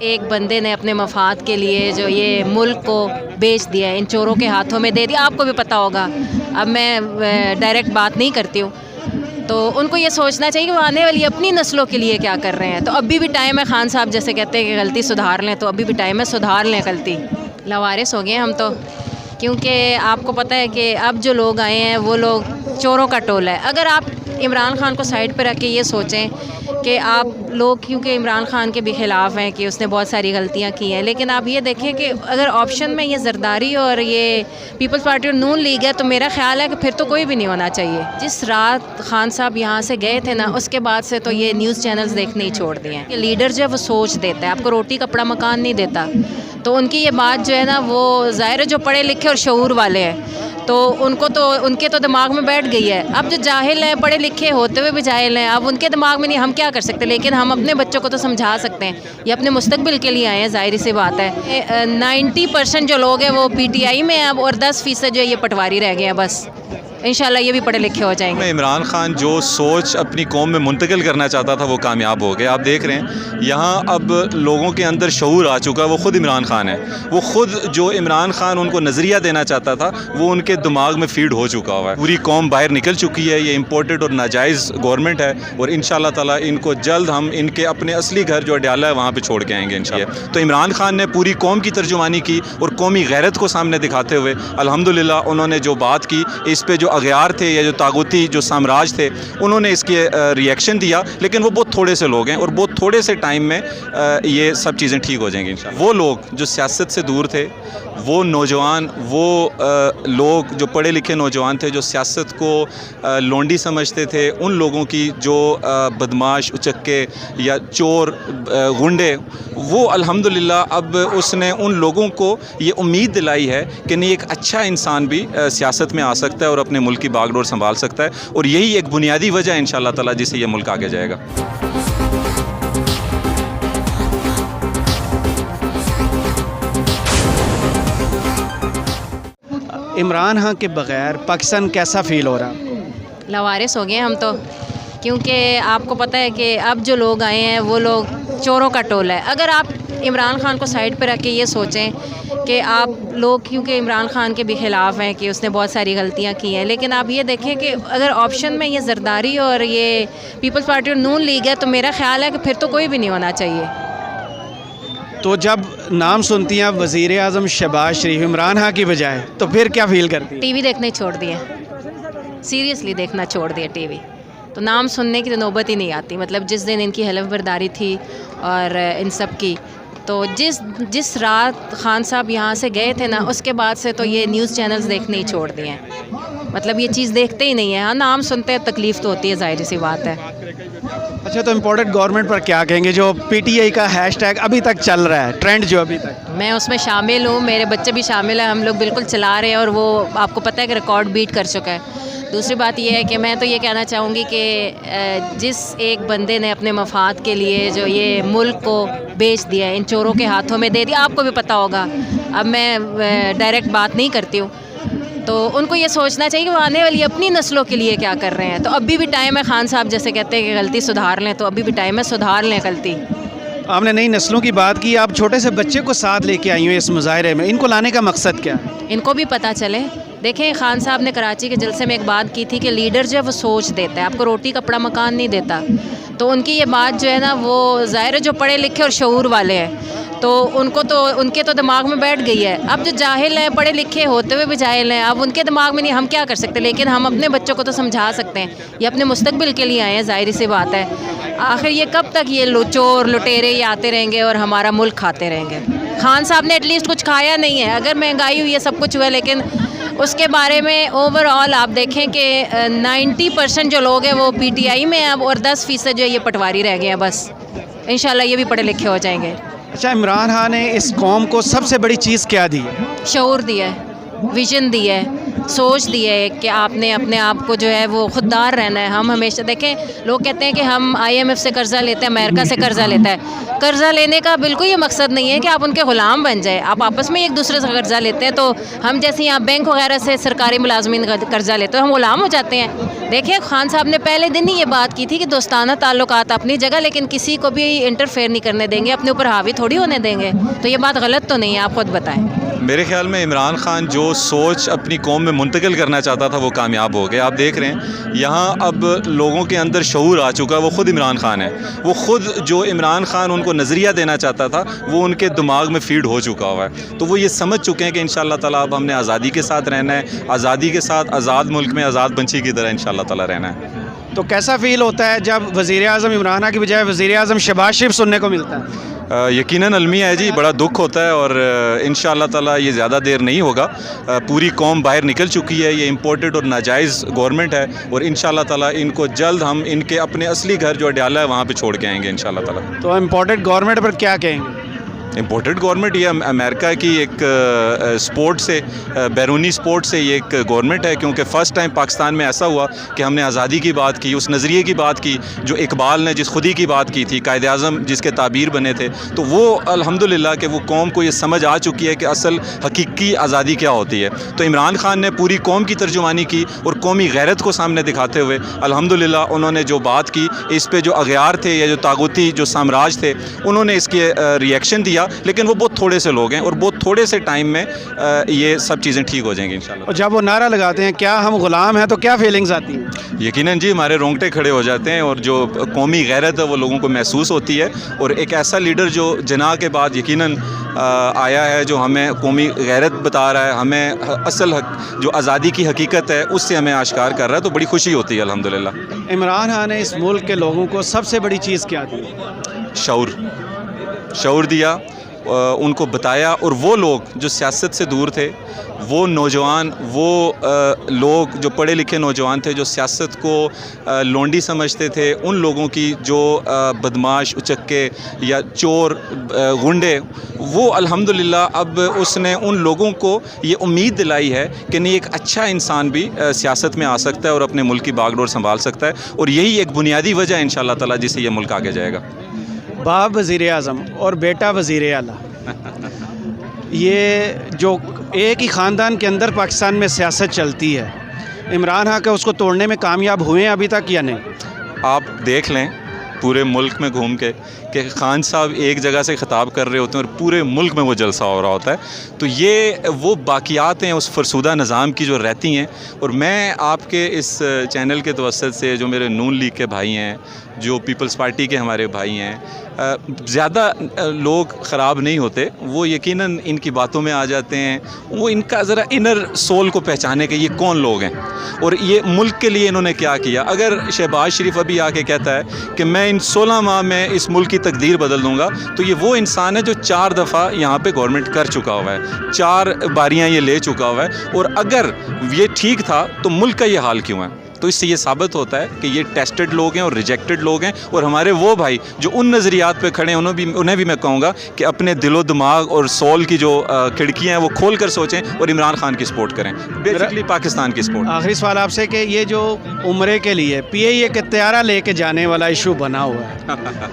ایک بندے نے اپنے مفاد کے لیے جو یہ ملک کو بیچ دیا ہے، ان چوروں کے ہاتھوں میں دے دیا. آپ کو بھی پتہ ہوگا، اب میں ڈائریکٹ بات نہیں کرتی ہوں، تو ان کو یہ سوچنا چاہیے کہ وہ آنے والی اپنی نسلوں کے لیے کیا کر رہے ہیں. تو ابھی بھی ٹائم ہے، خان صاحب جیسے کہتے ہیں کہ غلطی سدھار لیں، تو ابھی بھی ٹائم ہے، سدھار لیں غلطی. لاوارث ہو گئے ہم تو، کیونکہ آپ کو پتہ ہے کہ اب جو لوگ آئے ہیں وہ لوگ چوروں کا ٹولہ ہے. اگر آپ عمران خان کو سائڈ پہ رکھ کے یہ سوچیں کہ آپ لوگ کیونکہ عمران خان کے بھی خلاف ہیں کہ اس نے بہت ساری غلطیاں کی ہیں، لیکن آپ یہ دیکھیں کہ اگر آپشن میں یہ زرداری اور یہ پیپلز پارٹی اور نون لیگ ہے، تو میرا خیال ہے کہ پھر تو کوئی بھی نہیں ہونا چاہیے. جس رات خان صاحب یہاں سے گئے تھے نا، اس کے بعد سے تو یہ نیوز چینلز دیکھنے ہی چھوڑ دیے ہیں. یہ لیڈر جو ہے وہ سوچ دیتا ہے، آپ کو روٹی کپڑا مکان نہیں دیتا. تو ان کی یہ بات جو ہے نا، وہ ظاہر ہے جو پڑھے لکھے اور شعور والے ہیں، تو ان کے تو دماغ میں بیٹھ گئی ہے. اب جو جاہل ہیں، پڑھے لکھے ہوتے ہوئے بھی جاہل ہیں، اب ان کے دماغ میں نہیں، ہم کیا کر سکتے. لیکن ہم اپنے بچوں کو تو سمجھا سکتے ہیں، یہ اپنے مستقبل کے لیے آئے ہیں، ظاہری سی بات ہے. 90% جو لوگ ہیں وہ پی ٹی آئی میں ہیں اب، اور 10% جو ہے یہ پٹواری رہ گئے ہیں. بس انشاءاللہ یہ بھی پڑھے لکھے ہو جائیں گے. عمران خان جو سوچ اپنی قوم میں منتقل کرنا چاہتا تھا وہ کامیاب ہو گیا. آپ دیکھ رہے ہیں یہاں اب لوگوں کے اندر شعور آ چکا ہے. وہ خود عمران خان ہے، وہ خود جو عمران خان ان کو نظریہ دینا چاہتا تھا وہ ان کے دماغ میں فیڈ ہو چکا ہوا ہے. پوری قوم باہر نکل چکی ہے. یہ امپورٹڈ اور ناجائز گورنمنٹ ہے، اور انشاءاللہ تعالیٰ ان کو جلد ہم ان کے اپنے اصلی گھر جو اڈیالہ ہے وہاں پہ چھوڑ کے آئیں گے انشاءاللہ. تو عمران خان نے پوری قوم کی ترجمانی کی اور قومی غیرت کو سامنے دکھاتے ہوئے الحمدللہ انہوں نے جو بات کی، اس پہ جو اغیار تھے یا جو طاغوتی جو سامراج تھے انہوں نے اس کے ریئیکشن دیا. لیکن وہ بہت تھوڑے سے لوگ ہیں، اور بہت تھوڑے سے ٹائم میں یہ سب چیزیں ٹھیک ہو جائیں گی انشاءاللہ. وہ لوگ جو سیاست سے دور تھے، وہ نوجوان، وہ لوگ جو پڑھے لکھے نوجوان تھے جو سیاست کو لونڈی سمجھتے تھے، ان لوگوں کی جو بدماش، اچکے یا چور، غنڈے، وہ الحمدللہ اب اس نے ان لوگوں کو یہ امید دلائی ہے کہ نہیں، ایک اچھا انسان بھی سیاست میں آ سکتا ہے اور اپنے ملک کی باغ ڈور سنبھال سکتا ہے. اور یہی ایک بنیادی وجہ ہے انشاءاللہ تعالیٰ جس سے یہ ملک آگے جائے گا. عمران خان کے بغیر پاکستان کیسا فیل ہو رہا؟ لاوارث ہو گئے ہم تو، کیونکہ آپ کو پتہ ہے کہ اب جو لوگ آئے ہیں وہ لوگ چوروں کا ٹولہ ہے. اگر آپ عمران خان کو سائڈ پہ رکھ کے یہ سوچیں کہ آپ لوگ کیونکہ عمران خان کے بھی خلاف ہیں کہ اس نے بہت ساری غلطیاں کی ہیں، لیکن آپ یہ دیکھیں کہ اگر آپشن میں یہ زرداری اور یہ پیپلز پارٹی اور نون لیگ ہے، تو میرا خیال ہے کہ پھر تو کوئی بھی نہیں ہونا چاہیے. تو جب نام سنتی ہیں وزیر اعظم شہباز شریف عمران خان کی بجائے، تو پھر کیا فیل کرتی ہیں؟ ٹی وی دیکھنا ہی چھوڑ دیے، سیریسلی دیکھنا چھوڑ دیا ٹی وی. تو نام سننے کی تو نوبت ہی نہیں آتی. مطلب جس دن ان کی حلف برداری تھی اور ان سب کی، تو جس رات خان صاحب یہاں سے گئے تھے نا، اس کے بعد سے تو یہ نیوز چینلز دیکھنے ہی چھوڑ دیے ہیں. مطلب یہ چیز دیکھتے ہی نہیں ہیں. ہاں، نام سنتے ہیں، تکلیف تو ہوتی ہے، ظاہر سی بات ہے. اچھا، تو امپورٹنٹ گورنمنٹ پر کیا کہیں گے جو پی ٹی آئی کا ہیش ٹیگ ابھی تک چل رہا ہے، ٹرینڈ جو ابھی تک؟ میں اس میں شامل ہوں، میرے بچے بھی شامل ہیں، ہم لوگ بالکل چلا رہے ہیں، اور وہ آپ کو پتہ ہے کہ ریکارڈ بیٹ کر چکا ہے. دوسری بات یہ ہے کہ میں تو یہ کہنا چاہوں گی کہ جس ایک بندے نے اپنے مفاد کے لیے جو یہ ملک کو بیچ دیا ہے، ان چوروں کے ہاتھوں میں دے دیا. آپ کو بھی پتہ ہوگا، اب میں ڈائریکٹ بات نہیں کرتی ہوں، تو ان کو یہ سوچنا چاہیے کہ وہ آنے والی اپنی نسلوں کے لیے کیا کر رہے ہیں. تو ابھی بھی ٹائم ہے، خان صاحب جیسے کہتے ہیں کہ غلطی سدھار لیں، تو ابھی بھی ٹائم ہے، سدھار لیں غلطی. آپ نے نئی نسلوں کی بات کی، آپ چھوٹے سے بچے کو ساتھ لے کے آئی ہوئی اس مظاہرے میں، ان کو لانے کا مقصد کیا ہے؟ ان کو بھی پتہ چلے. دیکھیں، خان صاحب نے کراچی کے جلسے میں ایک بات کی تھی کہ لیڈر جو ہے وہ سوچ دیتا ہے، آپ کو روٹی کپڑا مکان نہیں دیتا. تو ان کی یہ بات جو ہے نا، وہ ظاہر ہے جو پڑھے لکھے اور شعور والے ہیں، تو ان کے تو دماغ میں بیٹھ گئی ہے. اب جو جاہل ہیں، پڑھے لکھے ہوتے ہوئے بھی جاہل ہیں، اب ان کے دماغ میں نہیں، ہم کیا کر سکتے. لیکن ہم اپنے بچوں کو تو سمجھا سکتے ہیں، یہ اپنے مستقبل کے لیے آئے ہیں، ظاہری سی بات ہے. آخر یہ کب تک یہ چور لٹیرے یہ آتے رہیں گے اور ہمارا ملک کھاتے رہیں گے؟ خان صاحب نے ایٹ لیسٹ کچھ کھایا نہیں ہے. اگر مہنگائی ہوئی ہے، سب کچھ ہوا ہے، لیکن اس کے بارے میں اوور آل آپ دیکھیں کہ 90% جو لوگ ہیں وہ پی ٹی آئی میں ہیں اب، اور 10% جو ہے یہ پٹواری رہ گئے ہیں. بس انشاءاللہ یہ بھی پڑھے لکھے ہو جائیں گے. اچھا، عمران خان نے اس قوم کو سب سے بڑی چیز کیا دی؟ شعور دیا ہے، ویژن دی ہے. سوچ دی ہے کہ آپ نے اپنے آپ کو جو ہے وہ خوددار رہنا ہے. ہم ہمیشہ دیکھیں لوگ کہتے ہیں کہ ہم IMF سے قرضہ لیتے ہیں, امریکہ سے قرضہ لیتا ہے. قرضہ لینے کا بالکل یہ مقصد نہیں ہے کہ آپ ان کے غلام بن جائیں. آپ آپس میں ایک دوسرے سے قرضہ لیتے ہیں تو ہم جیسے یہاں بینک وغیرہ سے سرکاری ملازمین قرضہ لیتے ہیں ہم غلام ہو جاتے ہیں. دیکھیں خان صاحب نے پہلے دن ہی یہ بات کی تھی کہ دوستانہ تعلقات اپنی جگہ, لیکن کسی کو بھی انٹرفیئر نہیں کرنے دیں گے, اپنے اوپر حاوی تھوڑی ہونے دیں گے. تو یہ بات غلط تو نہیں ہے, آپ خود بتائیں. میرے خیال میں عمران خان جو سوچ اپنی قوم میں منتقل کرنا چاہتا تھا وہ کامیاب ہو گیا. آپ دیکھ رہے ہیں یہاں اب لوگوں کے اندر شعور آ چکا ہے. وہ خود عمران خان ہے, وہ خود جو عمران خان ان کو نظریہ دینا چاہتا تھا وہ ان کے دماغ میں فیڈ ہو چکا ہوا ہے. تو وہ یہ سمجھ چکے ہیں کہ انشاءاللہ تعالیٰ اب ہم نے آزادی کے ساتھ رہنا ہے, آزادی کے ساتھ آزاد ملک میں آزاد پنچھی کی طرح انشاءاللہ تعالیٰ رہنا ہے. تو کیسا فیل ہوتا ہے جب وزیر اعظم عمران خان کی بجائے وزیر اعظم شہباز شریف سننے کو ملتا ہے؟ یقیناً المیہ ہے جی, بڑا دکھ ہوتا ہے اور انشاءاللہ تعالیٰ یہ زیادہ دیر نہیں ہوگا. پوری قوم باہر نکل چکی ہے. یہ امپورٹڈ اور ناجائز گورنمنٹ ہے اور انشاءاللہ تعالیٰ ان کو جلد ہم ان کے اپنے اصلی گھر جو اڈیالہ ہے وہاں پہ چھوڑ کے آئیں گے انشاءاللہ تعالیٰ. تو امپورٹڈ گورنمنٹ پر کیا کہیں گے؟ امپورٹڈ گورنمنٹ یہ امریکہ کی ایک سپورٹ سے, بیرونی سپورٹ سے یہ ایک گورنمنٹ ہے, کیونکہ فرسٹ ٹائم پاکستان میں ایسا ہوا کہ ہم نے آزادی کی بات کی, اس نظریے کی بات کی جو اقبال نے جس خودی کی بات کی تھی, قائد اعظم جس کے تعبیر بنے تھے. تو وہ الحمدللہ کہ وہ قوم کو یہ سمجھ آ چکی ہے کہ اصل حقیقی آزادی کیا ہوتی ہے. تو عمران خان نے پوری قوم کی ترجمانی کی اور قومی غیرت کو سامنے دکھاتے ہوئے الحمدللہ انہوں نے جو بات کی, اس پہ جو اغیار تھے یا جو طاغوتی جو سامراج تھے انہوں نے اس کے ریئیکشن دیا. لیکن وہ بہت تھوڑے سے لوگ ہیں اور بہت تھوڑے سے ٹائم میں یہ سب چیزیں ٹھیک ہو جائیں گی انشاءاللہ. اور جب وہ نعرہ لگاتے ہیں کیا ہم غلام ہیں تو کیا فیلنگز آتی ہیں؟ یقیناً جی ہمارے رونگٹے کھڑے ہو جاتے ہیں اور جو قومی غیرت ہے وہ لوگوں کو محسوس ہوتی ہے. اور ایک ایسا لیڈر جو جناح کے بعد یقیناً آیا ہے جو ہمیں قومی غیرت بتا رہا ہے, ہمیں اصل جو آزادی کی حقیقت ہے اس سے ہمیں آشکار کر رہا ہے, تو بڑی خوشی ہوتی ہے الحمدللہ. عمران خان نے اس ملک کے لوگوں کو سب سے بڑی چیز کیا دی؟ شعور دیا, ان کو بتایا. اور وہ لوگ جو سیاست سے دور تھے, وہ نوجوان, وہ لوگ جو پڑھے لکھے نوجوان تھے جو سیاست کو لونڈی سمجھتے تھے, ان لوگوں کی جو بدماش, اچکے یا چور, غنڈے, وہ الحمدللہ اب اس نے ان لوگوں کو یہ امید دلائی ہے کہ نہیں ایک اچھا انسان بھی سیاست میں آ سکتا ہے اور اپنے ملک کی باغ ڈور سنبھال سکتا ہے. اور یہی ایک بنیادی وجہ ہے انشاءاللہ تعالیٰ جس سے یہ ملک آگے جائے گا. باپ وزیر اعظم اور بیٹا وزیر اعلیٰ, یہ جو ایک ہی خاندان کے اندر پاکستان میں سیاست چلتی ہے, عمران خان کا اس کو توڑنے میں کامیاب ہوئے ہیں ابھی تک یا نہیں؟ آپ دیکھ لیں پورے ملک میں گھوم کے کہ خان صاحب ایک جگہ سے خطاب کر رہے ہوتے ہیں اور پورے ملک میں وہ جلسہ ہو رہا ہوتا ہے. تو یہ وہ باقیات ہیں اس فرسودہ نظام کی جو رہتی ہیں. اور میں آپ کے اس چینل کے توسط سے جو میرے نون لیگ کے بھائی ہیں, جو پیپلز پارٹی کے ہمارے بھائی ہیں, زیادہ لوگ خراب نہیں ہوتے, وہ یقیناً ان کی باتوں میں آ جاتے ہیں. وہ ان کا ذرا انر سول کو پہچانے کہ یہ کون لوگ ہیں اور یہ ملک کے لیے انہوں نے کیا کیا. اگر شہباز شریف ابھی آ کے کہتا ہے کہ میں ان 16 ماہ میں اس ملک کی تقدیر بدل دوں گا, تو یہ وہ انسان ہے جو 4 دفعہ یہاں پہ گورنمنٹ کر چکا ہوا ہے, 4 باریاں یہ لے چکا ہوا ہے. اور اگر یہ ٹھیک تھا تو ملک کا یہ حال کیوں ہے؟ تو اس سے یہ ثابت ہوتا ہے کہ یہ ٹیسٹڈ لوگ ہیں اور ریجیکٹڈ لوگ ہیں. اور ہمارے وہ بھائی جو ان نظریات پہ کھڑے ہیں انہیں بھی میں کہوں گا کہ اپنے دل و دماغ اور سول کی جو کھڑکیاں ہیں وہ کھول کر سوچیں اور عمران خان کی سپورٹ کریں, بیسکلی پاکستان کی سپورٹ. آخری سوال آپ سے کہ یہ جو عمرے کے لیے PIA کے طیارہ لے کے جانے والا ایشو بنا ہوا ہے,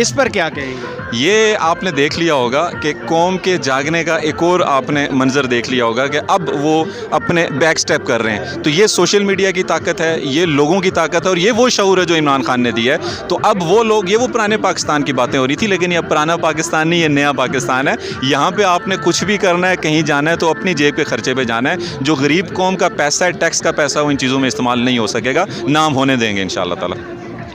اس پر کیا کہیں گے؟ یہ آپ نے دیکھ لیا ہوگا کہ قوم کے جاگنے کا ایک اور آپ نے منظر دیکھ لیا ہوگا کہ اب وہ اپنے بیک سٹیپ کر رہے ہیں. تو یہ سوشل میڈیا کی طاقت ہے, یہ لوگوں کی طاقت ہے اور یہ وہ شعور ہے جو عمران خان نے دیا ہے. تو اب وہ لوگ, یہ وہ پرانے پاکستان کی باتیں ہو رہی تھی, لیکن یہ پرانا پاکستان نہیں, یہ نیا پاکستان ہے. یہاں پہ آپ نے کچھ بھی کرنا ہے, کہیں جانا ہے تو اپنی جیب کے خرچے پہ جانا ہے. جو غریب قوم کا پیسہ ہے, ٹیکس کا پیسہ, وہ ان چیزوں میں استعمال نہیں ہو سکے گا, نام ہونے دیں گے انشاءاللہ تعالیٰ.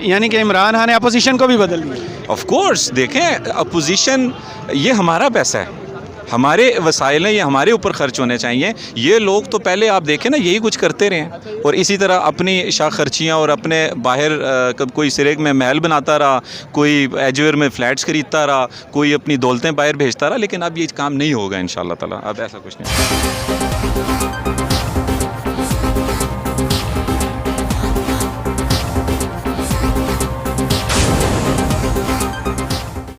یعنی کہ عمران خان نے اپوزیشن کو بھی بدل دیا؟ آف کورس, دیکھیں اپوزیشن یہ ہمارا پیسہ ہے, ہمارے وسائل ہیں, یہ ہمارے اوپر خرچ ہونے چاہیے. یہ لوگ تو پہلے آپ دیکھیں نا یہی کچھ کرتے رہے اور اسی طرح اپنی شاخ خرچیاں اور اپنے باہر کوئی سریگ میں محل بناتا رہا, کوئی ایجویر میں فلیٹس خریدتا رہا, کوئی اپنی دولتیں باہر بھیجتا رہا. لیکن اب یہ کام نہیں ہوگا انشاءاللہ تعالیٰ, اب ایسا کچھ نہیں.